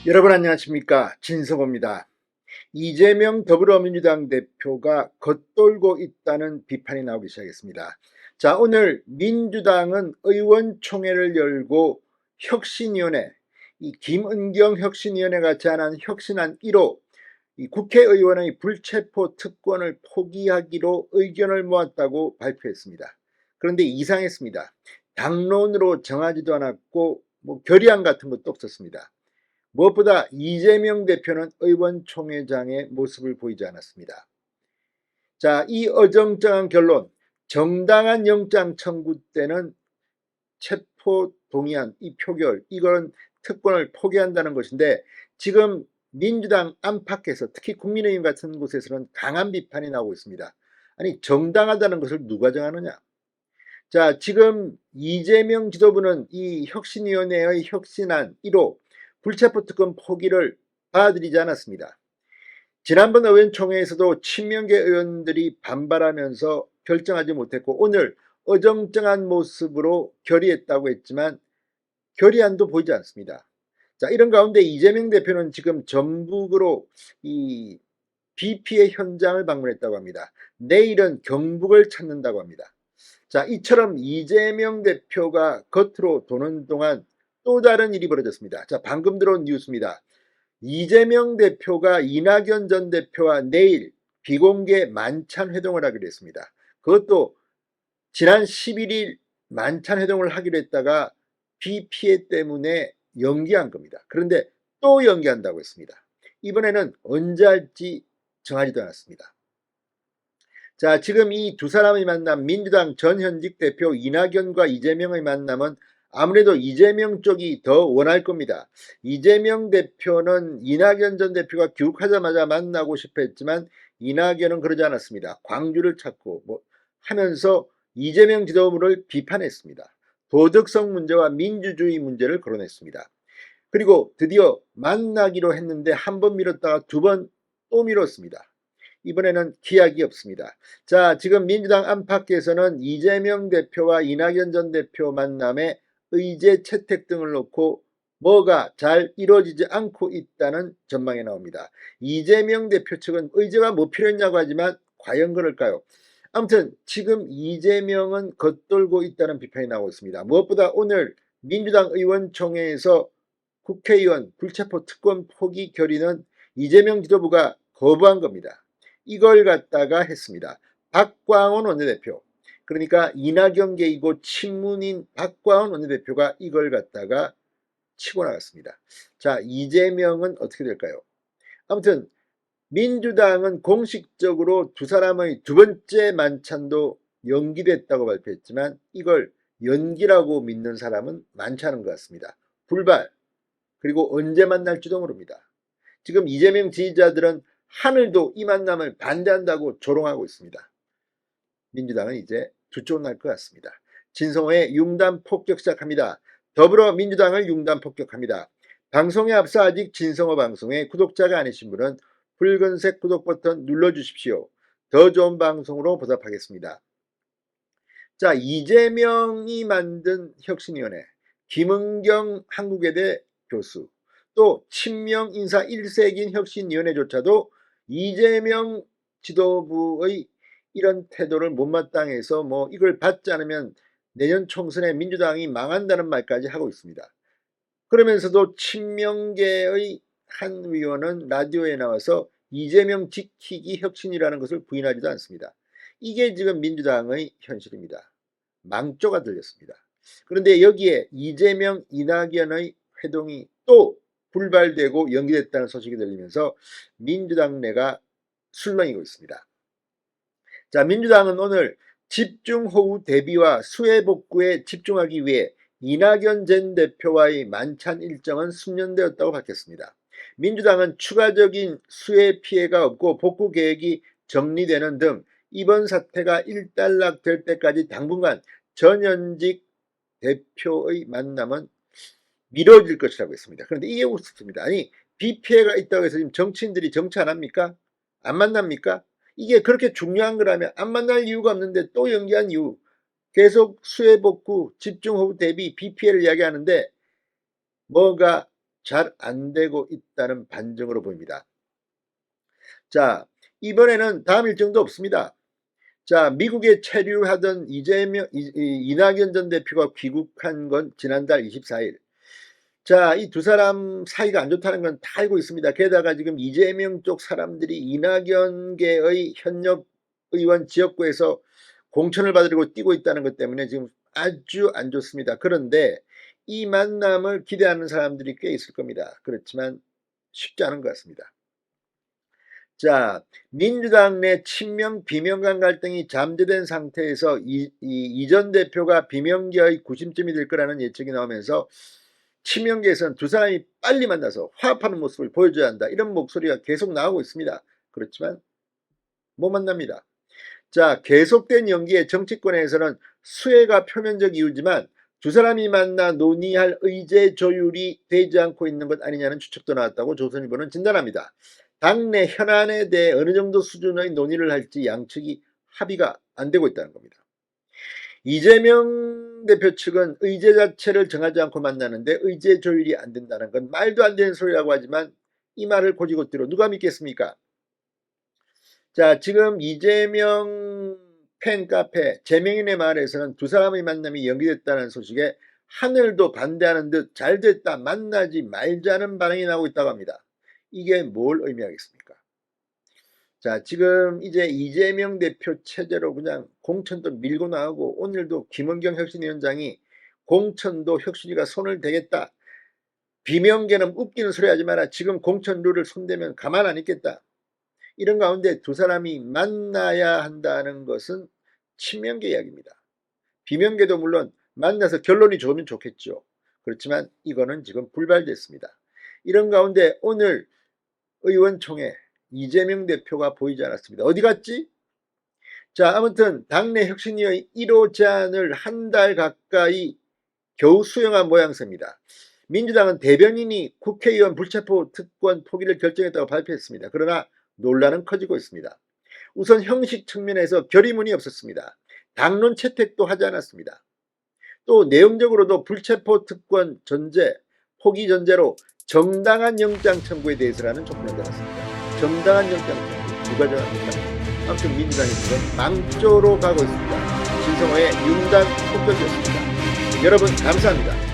여러분 안녕하십니까, 진성호입니다. 이재명 더불어민주당 대표가 겉돌고 있다는 비판이 나오기 시작했습니다. 자, 오늘 민주당은 의원총회를 열고 혁신위원회, 이 김은경 혁신위원회가 제안한 혁신안 1호, 이 국회의원의 불체포 특권을 포기하기로 의견을 모았다고 발표했습니다. 그런데 이상했습니다. 당론으로 정하지도 않았고 결의안 같은 것도 없었습니다. 무엇보다 이재명 대표는 의원총회장의 모습을 보이지 않았습니다. 자, 이 어정쩡한 결론, 정당한 영장 청구 때는 체포 동의안, 이 표결, 이건 특권을 포기한다는 것인데, 지금 민주당 안팎에서 특히 국민의힘 같은 곳에서는 강한 비판이 나오고 있습니다. 아니, 정당하다는 것을 누가 정하느냐? 자, 지금 이재명 지도부는 이 혁신위원회의 혁신안 1호 불체포 특권 포기를 받아들이지 않았습니다. 지난번 의원총회에서도 친명계 의원들이 반발하면서 결정하지 못했고, 오늘 어정쩡한 모습으로 결의했다고 했지만 결의안도 보이지 않습니다. 자, 이런 가운데 이재명 대표는 지금 전북으로 이 비 피해 현장을 방문했다고 합니다. 내일은 경북을 찾는다고 합니다. 자, 이처럼 이재명 대표가 겉으로 도는 동안 또 다른 일이 벌어졌습니다. 자, 방금 들어온 뉴스입니다. 이재명 대표가 이낙연 전 대표와 내일 비공개 만찬 회동을 하기로 했습니다. 그것도 지난 11일 만찬 회동을 하기로 했다가 비 피해 때문에 연기한 겁니다. 그런데 또 연기한다고 했습니다. 이번에는 언제 할지 정하지도 않았습니다. 자, 지금 이 두 사람의 만남, 민주당 전현직 대표 이낙연과 이재명의 만남은 아무래도 이재명 쪽이 더 원할 겁니다. 이재명 대표는 이낙연 전 대표가 귀국하자마자 만나고 싶어 했지만 이낙연은 그러지 않았습니다. 광주를 찾고 하면서 이재명 지도부를 비판했습니다. 도덕성 문제와 민주주의 문제를 거론했습니다. 그리고 드디어 만나기로 했는데 한 번 미뤘다가 두 번 또 미뤘습니다. 이번에는 기약이 없습니다. 자, 지금 민주당 안팎에서는 이재명 대표와 이낙연 전 대표 만남에 의제 채택 등을 놓고 뭐가 잘 이루어지지 않고 있다는 전망이 나옵니다. 이재명 대표 측은 의제가 뭐 필요했냐고 하지만 과연 그럴까요? 아무튼 지금 이재명은 겉돌고 있다는 비판이 나오고 있습니다. 무엇보다 오늘 민주당 의원총회에서 국회의원 불체포 특권 포기 결의는 이재명 지도부가 거부한 겁니다. 이걸 갖다가 했습니다. 박광원 원내대표, 그러니까 이낙연계이고 친문인 박광원 원내대표가 이걸 갖다가 치고 나갔습니다. 자, 이재명은 어떻게 될까요? 아무튼 민주당은 공식적으로 두 사람의 두 번째 만찬도 연기됐다고 발표했지만 이걸 연기라고 믿는 사람은 많지 않은 것 같습니다. 불발, 그리고 언제 만날지도 모릅니다. 지금 이재명 지지자들은 하늘도 이 만남을 반대한다고 조롱하고 있습니다. 민주당은 이제 두쪽 날 것 같습니다. 진성호의 융단 폭격 시작합니다. 더불어민주당을 융단 폭격합니다. 방송에 앞서 아직 진성호 방송에 구독자가 아니신 분은 붉은색 구독 버튼 눌러주십시오. 더 좋은 방송으로 보답하겠습니다. 자, 이재명이 만든 혁신위원회, 김은경 한국외대 교수, 또 친명 인사 1세기인 혁신위원회조차도 이재명 지도부의 이런 태도를 못마땅해서 이걸 받지 않으면 내년 총선에 민주당이 망한다는 말까지 하고 있습니다. 그러면서도 친명계의 한 의원은 라디오에 나와서 이재명 지키기 혁신이라는 것을 부인하지도 않습니다. 이게 지금 민주당의 현실입니다. 망조가 들렸습니다. 그런데 여기에 이재명, 이낙연의 회동이 또 불발되고 연기됐다는 소식이 들리면서 민주당 내가 술렁이고 있습니다. 자, 민주당은 오늘 집중호우 대비와 수해 복구에 집중하기 위해 이낙연 전 대표와의 만찬 일정은 수년되었다고 밝혔습니다. 민주당은 추가적인 수해 피해가 없고 복구 계획이 정리되는 등 이번 사태가 일단락될 때까지 당분간 전현직 대표의 만남은 미뤄질 것이라고 했습니다. 그런데 이게 우습습니다. 아니, 비 피해가 있다고 해서 지금 정치인들이 정치 안 합니까? 안 만납니까? 이게 그렇게 중요한 거라면 안 만날 이유가 없는데 또 연기한 이유, 계속 수해 복구, 집중호우 대비, 비 피해를 이야기하는데 뭐가 잘 안 되고 있다는 반증으로 보입니다. 자, 이번에는 다음 일정도 없습니다. 자, 미국에 체류하던 이낙연 전 대표가 귀국한 건 지난달 24일. 자, 이 두 사람 사이가 안 좋다는 건 다 알고 있습니다. 게다가 지금 이재명 쪽 사람들이 이낙연계의 현역 의원 지역구에서 공천을 받으려고 뛰고 있다는 것 때문에 지금 아주 안 좋습니다. 그런데 이 만남을 기대하는 사람들이 꽤 있을 겁니다. 그렇지만 쉽지 않은 것 같습니다. 자, 민주당 내 친명 비명간 갈등이 잠재된 상태에서 이 전 대표가 비명계의 구심점이 될 거라는 예측이 나오면서 친명계에서는 두 사람이 빨리 만나서 화합하는 모습을 보여줘야 한다, 이런 목소리가 계속 나오고 있습니다. 그렇지만 못 만납니다. 자, 계속된 연기에 정치권에서는 수혜가 표면적 이유지만 두 사람이 만나 논의할 의제 조율이 되지 않고 있는 것 아니냐는 추측도 나왔다고 조선일보는 진단합니다. 당내 현안에 대해 어느 정도 수준의 논의를 할지 양측이 합의가 안 되고 있다는 겁니다. 이재명 대표 측은 의제 자체를 정하지 않고 만나는데 의제 조율이 안 된다는 건 말도 안 되는 소리라고 하지만 이 말을 고지고대로 누가 믿겠습니까? 자, 지금 이재명 팬카페 재명인의 말에서는 두 사람의 만남이 연기됐다는 소식에 하늘도 반대하는 듯 잘됐다, 만나지 말자는 반응이 나오고 있다고 합니다. 이게 뭘 의미하겠습니까? 자, 지금 이제 이재명 대표 체제로 그냥 공천도 밀고 나가고, 오늘도 김은경 혁신위원장이 공천도 혁신위가 손을 대겠다, 비명계는 웃기는 소리 하지 마라, 지금 공천 룰을 손대면 가만 안 있겠다, 이런 가운데 두 사람이 만나야 한다는 것은 친명계 이야기입니다. 비명계도 물론 만나서 결론이 좋으면 좋겠죠. 그렇지만 이거는 지금 불발됐습니다. 이런 가운데 오늘 의원총회 이재명 대표가 보이지 않았습니다. 어디 갔지? 자, 아무튼 당내 혁신위의 1호 제안을 한 달 가까이 겨우 수용한 모양새입니다. 민주당은 대변인이 국회의원 불체포 특권 포기를 결정했다고 발표했습니다. 그러나 논란은 커지고 있습니다. 우선 형식 측면에서 결의문이 없었습니다. 당론 채택도 하지 않았습니다. 또 내용적으로도 불체포 특권 전제, 포기 전제로 정당한 영장 청구에 대해서라는 조건을 달았습니다. 정당한 영장 청구 누가 정합니까? 아무튼 민주당이 지금 망조로 가고 있습니다. 신성호의 윤단 폭격이었습니다. 여러분 감사합니다.